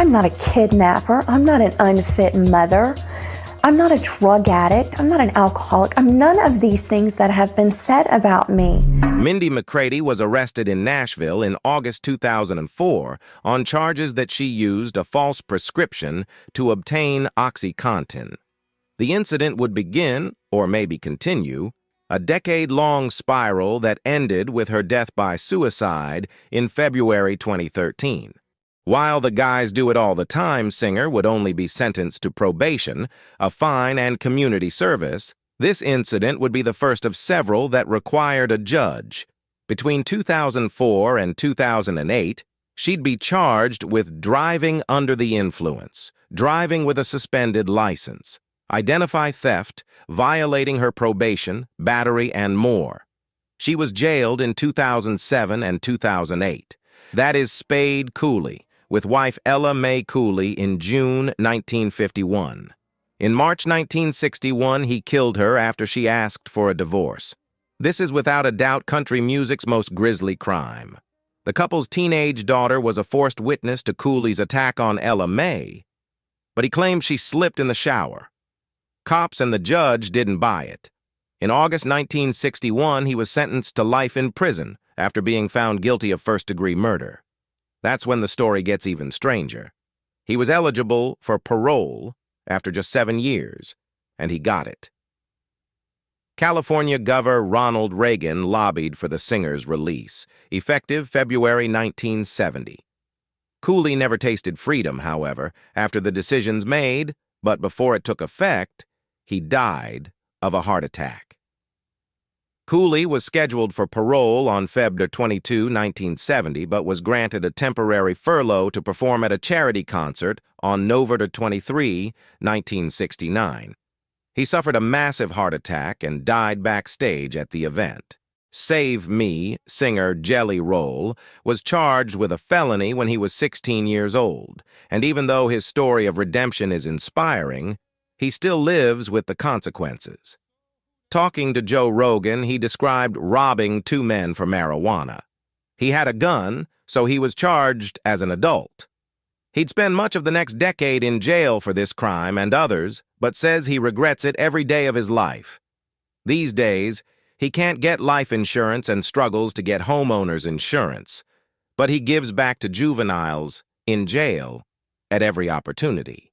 I'm not a kidnapper. I'm not an unfit mother. I'm not a drug addict. I'm not an alcoholic. I'm none of these things that have been said about me. Mindy McCready was arrested in Nashville in August 2004 on charges that she used a false prescription to obtain OxyContin. The incident would begin, or maybe continue, a decade-long spiral that ended with her death by suicide in February 2013. While the "guys do it all the time" singer would only be sentenced to probation, a fine, and community service, this incident would be the first of several that required a judge. Between 2004 and 2008, she'd be charged with driving under the influence, driving with a suspended license, identify theft, violating her probation, battery, and more. She was jailed in 2007 and 2008. That is Spade Cooley, with wife Ella Mae Cooley in June 1951. In March 1961, he killed her after she asked for a divorce. This is without a doubt country music's most grisly crime. The couple's teenage daughter was a forced witness to Cooley's attack on Ella Mae, but he claimed she slipped in the shower. Cops and the judge didn't buy it. In August 1961, he was sentenced to life in prison after being found guilty of first-degree murder. That's when the story gets even stranger. He was eligible for parole after just 7 years, and he got it. California Governor Ronald Reagan lobbied for the singer's release, effective February 1970. Cooley never tasted freedom, however, after the decision's made, but before it took effect, he died of a heart attack. Cooley was scheduled for parole on February 22, 1970, but was granted a temporary furlough to perform at a charity concert on November 23, 1969. He suffered a massive heart attack and died backstage at the event. Save Me singer Jelly Roll was charged with a felony when he was 16 years old, and even though his story of redemption is inspiring, he still lives with the consequences. Talking to Joe Rogan, he described robbing 2 men for marijuana. He had a gun, so he was charged as an adult. He'd spend much of the next decade in jail for this crime and others, but says he regrets it every day of his life. These days, he can't get life insurance and struggles to get homeowners insurance, but he gives back to juveniles in jail at every opportunity.